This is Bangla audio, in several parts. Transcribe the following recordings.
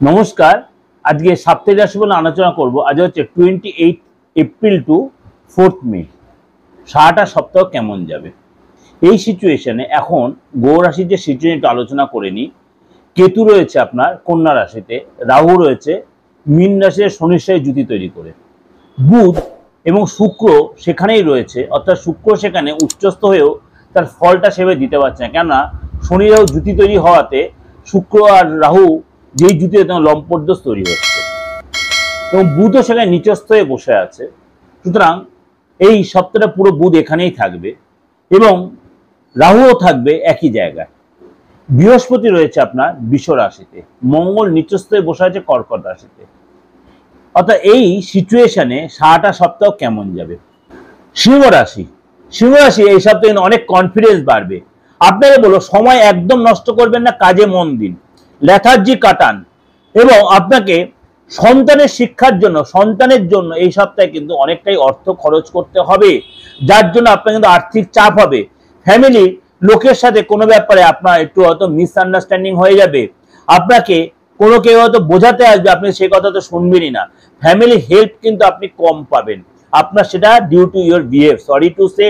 নমস্কার। আজকে সাপ্তাহিক রাশিফল আলোচনা করব। আজ হচ্ছে 28 এপ্রিল টু 4 মে। সারাটা সপ্তাহ কেমন যাবে এই সিচুয়েশনে। এখন গ্রহ রাশির যে সিচুয়েশন একটু আলোচনা করে নিই। কেতু রয়েছে আপনার কন্যা রাশিতে, রাহু রয়েছে মীন রাশিতে শনির সাথে জুতি তৈরি করে, বুধ এবং শুক্র সেখানেই রয়েছে, অর্থাৎ শুক্র সেখানে উচ্চস্থ হয়েও তার ফলটা সেভাবে দিতে পারছে না, কেননা শনি রাহু জুতি তৈরি হওয়াতে শুক্র আর রাহু যেই জুতি লম্পটদোষ তৈরি হচ্ছে এবং বুধও সেখানে নিচস্থ হয়ে বসে আছে। সুতরাং এই সপ্তাহটা পুরো বুধ এখানেই থাকবে এবং রাহুও থাকবে একই জায়গায়। বৃহস্পতি রয়েছে আপনার বৃষ রাশিতে, মঙ্গল নিচস্থ হয়ে বসে আছে কর্কট রাশিতে। অর্থাৎ এই সিচুয়েশনে সারাটা সপ্তাহ কেমন যাবে। সিংহ রাশি এই সপ্তাহে অনেক কনফিডেন্স বাড়বে। আপনাকে বলো, সময় একদম নষ্ট করবেন না, কাজে মন দিন, লেথার্জি কাটান এবং আপনাকে সন্তানের শিক্ষার জন্য, সন্তানের জন্য এই সপ্তাহে কিন্তু অনেকটাই অর্থ খরচ করতে হবে, যার জন্য আপনার কিন্তু আর্থিক চাপ হবে। ফ্যামিলি লোকের সাথে কোনো ব্যাপারে আপনার একটু হয়তো মিসআন্ডারস্ট্যান্ডিং হয়ে যাবে, আপনাকে কোনো কেউ হয়তো বোঝাতে আসবে, আপনি সেই কথা তো শুনবেনই না। ফ্যামিলি হেল্প কিন্তু আপনি কম পাবেন, আপনার সেটা due to your behave. Sorry to say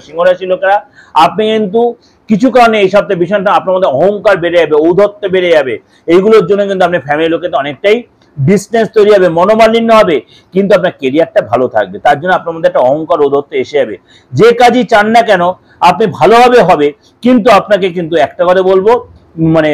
সিংহ রাশি লোকেরা, আপনি কিন্তু কিছু কারণে এই সপ্তাহে বিষয়টা আপনার মধ্যে অহংকার বেড়ে যাবে, ঔদ্ধত্য বেড়ে যাবে। এইগুলোর জন্য কিন্তু আপনি ফ্যামিলি লোকে অনেকটাই ডিস্টেন্স তৈরি হবে, মনোমালিন্য হবে, কিন্তু আপনার কেরিয়ারটা ভালো থাকবে। তার জন্য আপনার মধ্যে একটা অহংকার ঔদ্ধত্য এসে যাবে। যে কাজই চান না কেন আপনি ভালোভাবে হবে, কিন্তু আপনাকে কিন্তু একটা কথা বলবো, মানে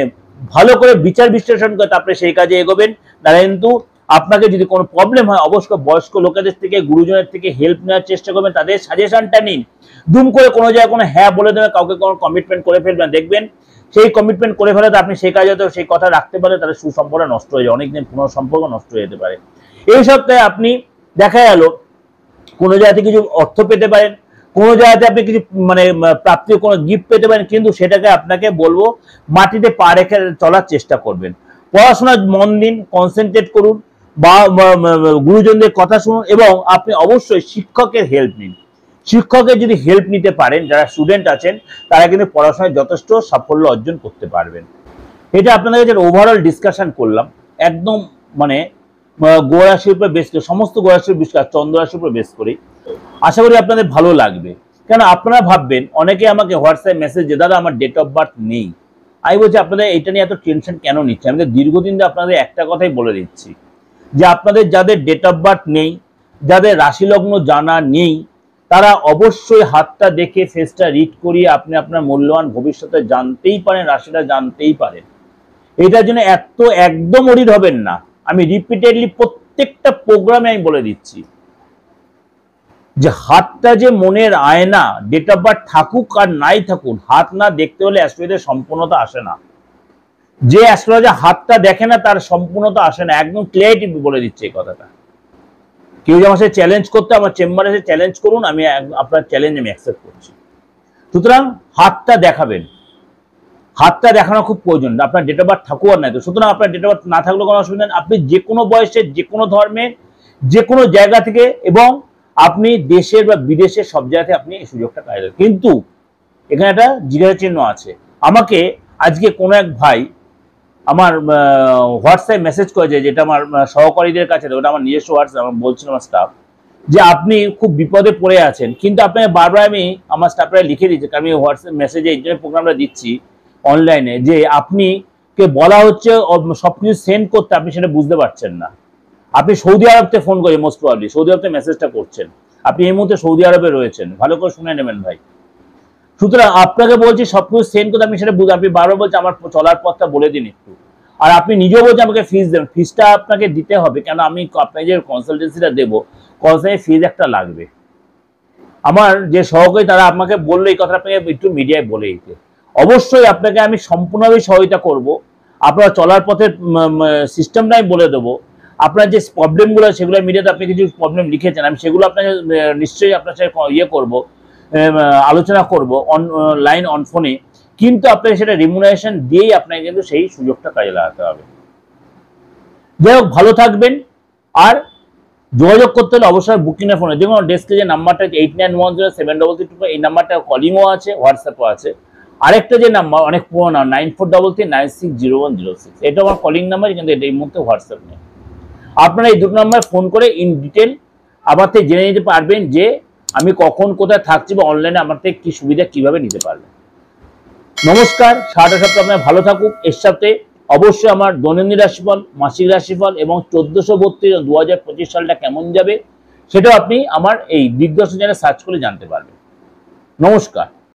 ভালো করে বিচার বিশ্লেষণ করে আপনি সেই কাজে এগোবেন। তারা কিন্তু আপনাকে যদি কোনো প্রবলেম হয়, অবশ্যই বয়স্ক লোকেদের থেকে, গুরুজনের থেকে হেল্প নেওয়ার চেষ্টা করবেন, তাদের সাজেশনটা নিন। দুম করে কোনো জায়গায় কোনো হ্যাঁ বলে দেবে, কাউকে কোনো কমিটমেন্ট করে ফেলবেন, দেখবেন সেই কমিটমেন্ট করে ফেলে আপনি সেই কাজে তো সেই কথা রাখতে পারে, তাদের সুসম্পর্ক নষ্ট হয়ে যায়, অনেকদিন পুনঃ সম্পর্ক নষ্ট হয়ে যেতে পারে। এই সপ্তাহে আপনি দেখা গেল কোনো জায়গাতে কিছু অর্থ পেতে পারেন, কোনো জায়গাতে আপনি কিছু মানে প্রাপ্তির কোনো গিফট পেতে পারেন, কিন্তু সেটাকে আপনাকে বলবো মাটিতে পা রেখে চলার চেষ্টা করবেন। পড়াশোনায় মন দিন, কনসেন্ট্রেট করুন, বা গুরুজনদের কথা শুনুন এবং আপনি অবশ্যই শিক্ষকের হেল্প নিন। শিক্ষকের যদি হেল্প নিতে পারেন, যারা স্টুডেন্ট আছেন তারা কিন্তু পড়াশোনায় যথেষ্ট সাফল্য অর্জন করতে পারবেন। এটা আপনাদের কাছে ওভারঅল ডিসকাশন করলাম, একদম মানে গ্রহ রাশির উপর বেস করে, সমস্ত গ্রহ রাশির বিশেষ চন্দ্র রাশির উপর বেস করি। আশা করি আপনাদের ভালো লাগবে। কেন আপনারা ভাববেন, অনেকে আমাকে হোয়াটসঅ্যাপ মেসেজ যে দাদা আমার ডেট অফ বার্থ নেই। আমি বলছি আপনাদের এটা নিয়ে এত টেনশন কেন নিচ্ছে। আমি দীর্ঘদিন ধরে আপনাদের একটা কথাই বলে দিচ্ছি, যে আপনাদের যাদের ডেট অফ বার্থ নেই, যাদের রাশি লগ্ন জানা নেই, তারা অবশ্যই হাতটা দেখে ফেসটা রিড করিয়ে আপনি আপনার মূল্যবান ভবিষ্যতে জানতেই পারেন, রাশিটা জানতেই পারেন। এটার জন্য এত একদম অরিড হবেন না। আমি রিপিটেডলি প্রত্যেকটা প্রোগ্রামে আমি বলে দিচ্ছি যে হাতটা যে মনের আয়না, ডেট অফ বার্থ থাকুক আর নাই থাকুক, হাত না দেখতে হলে অ্যাস্ট্রোলজির সম্পূর্ণতা আসে না। যে অ্যাস্ট্রোলজার হাতটা দেখে না তার সম্পূর্ণতা আসে না, একদম ক্লিয়ারিটি বলে দিচ্ছে এই কথাটা। কেউ যে আমার সাথে চ্যালেঞ্জ করতে, আমার চেম্বারে এসে চ্যালেঞ্জ করুন, আমি আপনার চ্যালেঞ্জ আমি অ্যাকসেপ্ট করছি। সুতরাং হাতটা দেখাবেন, হাতটা দেখানো খুব প্রয়োজন, আপনার ডেট অফ বার্থ থাকুক আর নাই তো। সুতরাং আপনার ডেট অফ বার্থ না থাকলেও কোনো অসুবিধা নেই, আপনি যে কোনো বয়সে, যে কোনো ধর্মের, যে কোনো জায়গা থেকে এবং আপনি দেশের বা বিদেশের সব জায়গাতে আপনি এই সুযোগটা কাজে দেবেন। কিন্তু এখানে একটা জিজ্ঞাসা চিহ্ন আছে। আমাকে আজকে কোনো এক ভাই আমার হোয়াটসঅ্যাপ মেসেজ করেছে, যেটা আমার সহকারীদের কাছে, ওটা আমার নিজস্ব হোয়াটসঅ্যাপ, আমার বলছিল আমার স্টাফ, যে আপনি খুব বিপদে পড়ে আছেন, কিন্তু আপনাকে বারবার আমি আমার স্টাফরা লিখে দিচ্ছি, আমি হোয়াটসঅ্যাপ মেসেজে এই জন্য প্রোগ্রামটা দিচ্ছি অনলাইনে, যে আপনি কে বলা হচ্ছে সবকিছু সেন্ড করতে, আপনি সেটা বুঝতে পারছেন না। আপনি সৌদি আরবতে ফোন করে, মোস্ট প্রবাবলি সৌদি আরবতে মেসেজটা করছেন, আপনি এই মুহূর্তে সৌদি আরবে রয়েছেন, ভালো করে শুনে নেবেন ভাই। সুতরাং আপনাকে বলছি সবকিছু সেন্ড করতে, আপনি সেটা বুঝতে, আপনি বারবার বলছেন আমার চলার পথটা বলে দিন একটু, আর আপনি নিজেও বলছেন আমাকে ফিস দেবেন। ফিসটা আপনাকে দিতে হবে, কেন আমি আপনাকে যে কনসালটেন্সিটা দেবো, কনসালটেন্সি ফিস একটা লাগবে। আমার যে সহকারী তারা আমাকে বললো এই কথা, আপনাকে একটু মিডিয়ায় বলে দিতে। অবশ্যই আপনাকে আমি সম্পূর্ণভাবে সহায়তা করব, আপনার চলার পথের সিস্টেমটা আমি বলে দেবো। আপনার যে প্রবলেমগুলো সেগুলো মিডিয়াতে আপনি কিছু প্রবলেম লিখেছেন, আমি সেগুলো আপনাকে নিশ্চয়ই আপনার সাথে ইয়ে করবো, আলোচনা করব অনলাইন অন ফোনে, কিন্তু আপনাকে সেটা রিমুনারেশন দিয়েই আপনাকে কিন্তু সেই সুযোগটা কাজে লাগাতে হবে। যাই হোক, ভালো থাকবেন। আর যোগাযোগ করতে হলে অবশ্যই বুকিংয়ের ফোনে দেখুন, ডেস্কে যে নাম্বারটা 89107333, এই নাম্বারটা কলিংও আছে, হোয়াটসঅ্যাপও আছে। আরেকটা যে নাম্বার অনেক পুরোনো 9433960106, এটা আমার কলিং নাম্বার, কিন্তু এটা এই মুহূর্তে হোয়াটসঅ্যাপ নেই। আপনারা এই দুটো নাম্বার ফোন করে ইন ডিটেল আমার থেকে জেনে নিতে পারবেন যে আমি কখন কোথায় থাকছি বা অনলাইনে আমার থেকে কি সুবিধা কিভাবে নিতে পারবেন। নমস্কার, সারাটা সপ্তাহ আপনার ভালো থাকুক। এর সাথে অবশ্যই আমার দৈনন্দিন রাশিফল, মাসিক রাশিফল এবং 1432 2025 সালটা কেমন যাবে সেটাও আপনি আমার এই দিগদর্শন চ্যানেলে সার্চ করে জানতে পারবেন। নমস্কার।